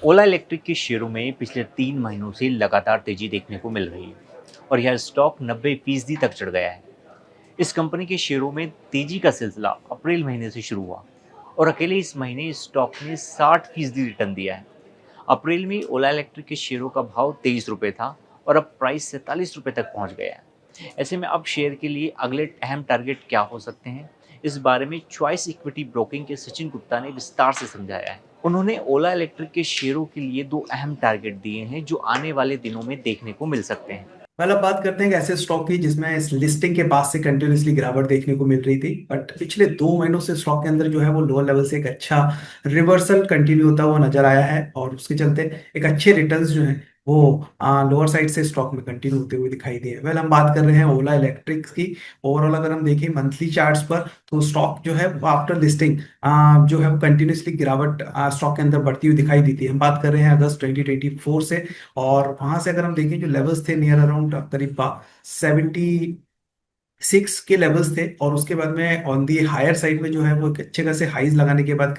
ओला electric के शेयरों में पिछले 3 महीनों से लगातार तेजी देखने को मिल रही है और यह स्टॉक 90% तक चढ़ गया है। इस कंपनी के शेयरों में तेजी का सिलसिला अप्रैल महीने से शुरू हुआ और अकेले इस महीने इस स्टॉक ने 60% रिटर्न दिया है। अप्रैल में ओला इलेक्ट्रिक के शेयरों का भाव 23 रुपये था और अब प्राइस 47 रुपये तक पहुंच गया है। ऐसे में अब शेयर के लिए अगले अहम टारगेट क्या हो सकते हैं, इस बारे में चॉइस इक्विटी ब्रोकिंग के सचिन गुप्ता ने विस्तार से समझाया है। उन्होंने ओला इलेक्ट्रिक के शेयरों के लिए 2 अहम टारगेट दिए हैं जो आने वाले दिनों में देखने को मिल सकते हैं। पहले अब बात करते हैं कि ऐसे स्टॉक की जिसमें इस लिस्टिंग के बाद से कंटिन्यूसली गिरावट देखने को मिल रही थी, बट पिछले 2 महीनों से स्टॉक के अंदर जो है वो लोअर लेवल से एक अच्छा रिवर्सल कंटिन्यू होता हुआ नजर आया है, और उसके चलते एक अच्छे रिटर्न्स जो है वो लोअर साइड से स्टॉक में कंटिन्यू होते हुए दिखाई दिए। वेल, हम बात कर रहे हैं ओला इलेक्ट्रिक्स की। ओवरऑल अगर हम देखें मंथली चार्ट्स पर, तो स्टॉक जो है आफ्टर लिस्टिंग जो है वो कंटिन्यूसली गिरावट स्टॉक के अंदर बढ़ती हुई दिखाई दी थी। हम बात कर रहे हैं अगस्त 2024 से, और वहां से अगर हम देखें जो लेवल्स थे नियर अराउंड करीब 76 के लेवल्स थे, और उसके बाद में ऑन दी हायर साइड में जो है वो एक अच्छे खासे हाइज लगाने के बाद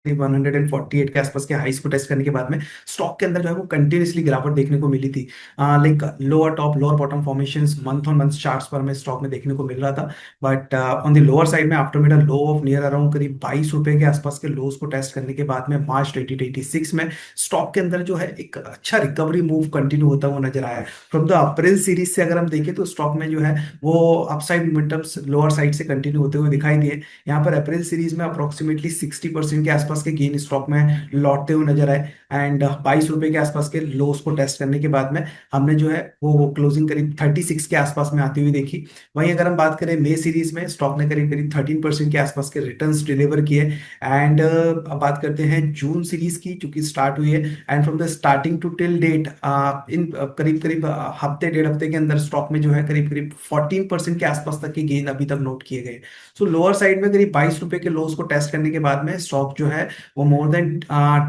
करीब 148 के आसपास के हाइस को टेस्ट करने के बाद में स्टॉक के अंदर जो है वो कंटिन्यूसली गिरावट देखने को मिली थी। Like lower top lower bottom formations month on month charts पर हमें स्टॉक में देखने को मिल रहा था। But on the lower side में after mid low of near around करीब 22 रुपए के आसपास के लोज को टेस्ट करने के बाद में मार्च 2026 में स्टॉक के अंदर जो है एक अच्छा रिकवरी मूव कंटिन्यू होता हुआ नजर आया है। फ्रॉम द अप्रैल सीरीज से अगर हम देखें तो स्टॉक में जो है वो अपसाइड मोमेंटम्स लोअर साइड से कंटिन्यू होते हुए दिखाई दिए। यहाँ पर अप्रैल सीरीज में अप्रोक्सीमेटली 60% के आसपास के गेन स्टॉक में लौटते हुए नजर आए, एंड 22 रुपए के आसपास के लोस को टेस्ट करने के बाद में हमने जो है वो क्लोजिंग करीब 36 के आसपास में आती हुई देखी। वहीं अगर हम बात करें मई सीरीज में, स्टॉक ने करीब करीब 13% के आसपास के रिटर्न्स डिलीवर किए। एंड अब बात करते हैं जून सीरीज की, जो कि स्टार्ट हुई है, and from the starting to till date इन करीब करीब हफ्ते डेढ़ हफ्ते के अंदर स्टॉक में जो है करीब करीब 14% के आसपास तक के गेन अभी तक नोट किए गए। सो लोअर साइड में करीब 22 रुपए के लोस को टेस्ट करने के बाद में स्टॉक जो है वो मोर देन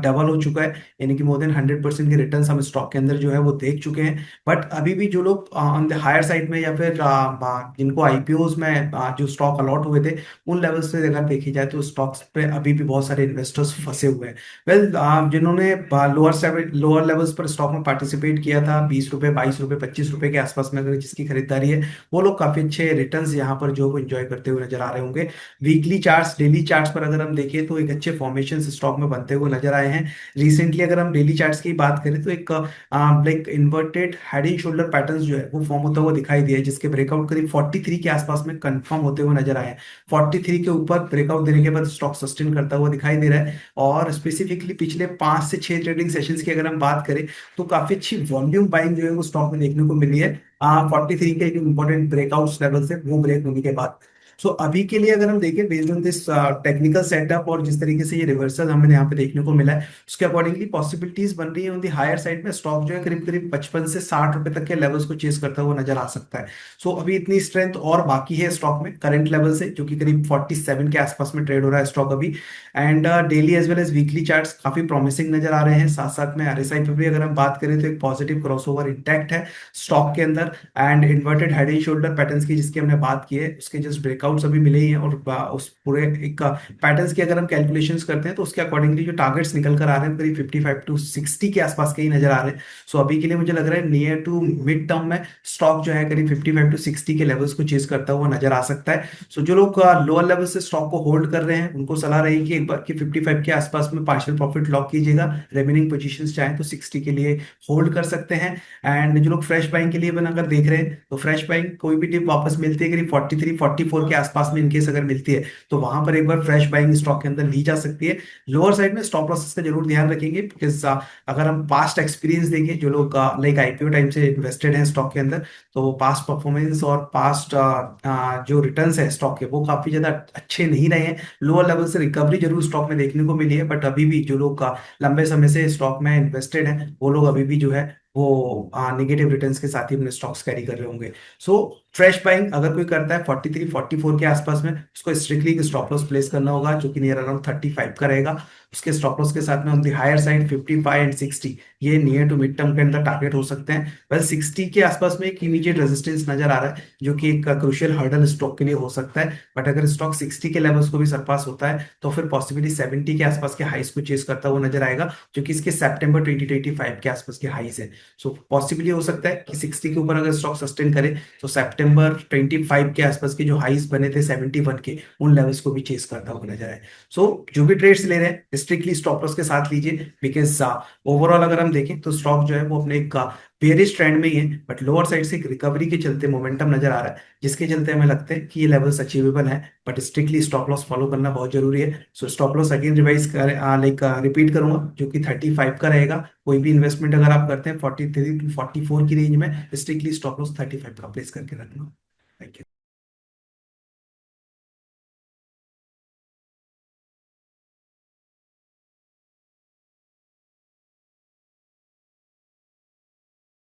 डबल हो चुका है, यानी कि मोर देन 100% के रिटर्न्स हम स्टॉक के अंदर जो है वो देख चुके हैं। बट अभी भी जो लोग ऑन द हायर साइड में, या फिर जिनको आईपीओज में जो स्टॉक अलॉट हुए थे, उन लेवल्स से अगर देखी जाए तो स्टॉक्स पे अभी भी बहुत सारे इन्वेस्टर्स फंसे हुए हैं। वेल, जिन्होंने लोअर लेवल्स पर स्टॉक में पार्टिसिपेट किया था 20 रुपए 22 रुपए 25 रुपए के आसपास में अगर जिसकी खरीदारी है, वो लोग काफी अच्छे रिटर्न्स यहाँ पर जो एंजॉय करते हुए नजर आ रहे होंगे। वीकली चार्ट्स डेली चार्ट्स पर अगर हम देखें तो एक अच्छे फॉर्मेशन स्टॉक में बनते हुए नजर आए हैं। रिसेंटली अगर हम डेली चार्ट्स की बात करें तो एक like inverted head and shoulder pattern जो है वो फॉर्म होता हुआ दिखाई दिया है, जिसके ब्रेकआउट करीब 43 के आसपास में कंफर्म होते हुए नजर आए हैं। 43 के ऊपर ब्रेकआउट देने के बाद स्टॉक सस्टेन करता हुआ दिखाई दे रहा है। और स्पेसिफिकली पिछले 5 से 6 ट्रेडिंग सेशंस की अगर हम बात करें तो काफी अच्छी वॉल्यूम बाइंग जो है वो स्टॉक में देखने को मिली है। 43 के जो इंपॉर्टेंट ब्रेकआउट लेवल है वो ब्रेक होने के बाद। सो अभी के लिए अगर हम देखें based on this technical setup, और जिस तरीके से ये रिवर्सल हमें यहाँ पे देखने को मिला है, उसके अकॉर्डिंगली पॉसिबिलिटीज बन रही है ऑन दी हायर साइड में स्टॉक जो है करीब करीब 55 से 60 रुपए तक के लेवल्स को चेस करता हुआ नजर आ सकता है। सो अभी इतनी स्ट्रेंथ और बाकी है स्टॉक में करंट लेवल से, जो कि करीब 47 के आसपास में ट्रेड हो रहा है स्टॉक अभी। And daily as well as weekly charts काफी प्रॉमिसिंग नजर आ रहे हैं। साथ साथ में आरएसआई पे भी अगर हम बात करें तो एक पॉजिटिव क्रॉसओवर इंटैक्ट है स्टॉक के अंदर। And inverted head and shoulder patterns की जिसकी हमने बात की है, उसके जस्ट ब्रेकआउट्स अभी मिले ही हैं, और उस पूरे एक पैटर्न्स की अगर हम कैलकुलेशंस करते हैं तो उसके अकॉर्डिंगली जो टारगेट्स निकल कर आ रहे हैं करीब 55 to 60 के आसपास के ही नजर आ रहे हैं। सो अभी के लिए मुझे लग रहा है नियर टू मिड टर्म में स्टॉक जो है करीब 55 to 60 के लेवल्स को चेज करता हुआ नजर आ सकता है। सो जो लोग लोअर लेवल से स्टॉक को होल्ड कर रहे हैं उनको सलाह रहेगी कि एक बार कि 55 के आसपास में पार्शियल प्रॉफिट लॉक कीजिएगा। रेमेनिंग पोजीशंस चाहें तो 60 के लिए होल्ड कर सकते हैं। एंड जो लोग फ्रेश बाइंग के लिए बनाकर देख रहे हैं तो फ्रेश बाइंग कोई भी टिप वापस मिलती है करीब 43 44 के आसपास में इनकेस अगर मिलती है तो वहां पर एक बार फ्रेश बाइंग स्टॉक के अंदर ली जा सकती है। लोअर साइड में स्टॉप लॉसेस का जरूर ध्यान रखेंगे, बिकॉज अगर हम पास्ट एक्सपीरियंस देखें जो लोग लाइक आईपीओ टाइम से इन्वेस्टेड हैं स्टॉक के अंदर, तो पास्ट परफॉर्मेंस और पास्ट जो रिटर्न्स है स्टॉक के वो काफी ज्यादा अच्छे नहीं रहे हैं। लोअर लेवल से रिकवरी जरूर स्टॉक में देखने को मिली है, बट अभी भी जो लोग लंबे समय से स्टॉक में इन्वेस्टेड हैं वो लोग अभी भी जो है वो निगेटिव रिटर्न्स के साथ ही अपने स्टॉक्स कैरी कर रहे होंगे। सो फ्रेश बाइंग अगर कोई करता है 43-44 के आसपास में, उसको स्ट्रिक्टली स्टॉप लॉस प्लेस करना होगा जो कि नियर अराउंड 35 का रहेगा। उसके स्टॉप लॉस के साथ में on the higher side 55 and 60 ये नियर टू मिड टर्म के अंदर टारगेट हो सकते हैं। वेल 60 के आसपास में एक इमीडिएट रेजिस्टेंस नजर आ रहा है जो कि एक क्रूशियल हर्डल स्टॉक के लिए हो सकता है। बट अगर स्टॉक 60 के लेवल्स को भी सरपास होता है तो फिर पॉसिबली 70 के आसपास के हाइस को चेस करता हुआ नजर आएगा जो कि इसके सितंबर 2025 के आसपास के हाइस है। सो पॉसिबली हो सकता है कि 60 के ऊपर अगर स्टॉक सस्टेन करे तो सितंबर 25 के आसपास के जो हाईस बने थे 71 के, उन लेवल्स को भी चेस करता हुआ नजर आए। सो जो भी ट्रेड्स ले रहे हैं स्ट्रिक्टली स्टॉप लॉस के साथ लीजिए, बिकॉज ओवरऑल अगर हम देखें तो स्टॉक जो है वो अपने एक बेरिश ट्रेंड में ही है, बट लोअर साइड से एक रिकवरी के चलते मोमेंटम नजर आ रहा है जिसके चलते हमें लगता है कि ये लेवल्स अचीवेबल है। But strictly stop loss follow करना बहुत जरूरी है। So stop loss again revise कर लाइक रिपीट करूंगा जो कि 35 का रहेगा। कोई भी इन्वेस्टमेंट अगर आप करते हैं 43 टू 44 की रेंज में, स्ट्रिक्टली स्टॉप लॉस 35 का प्लेस करके रखना। Thank you.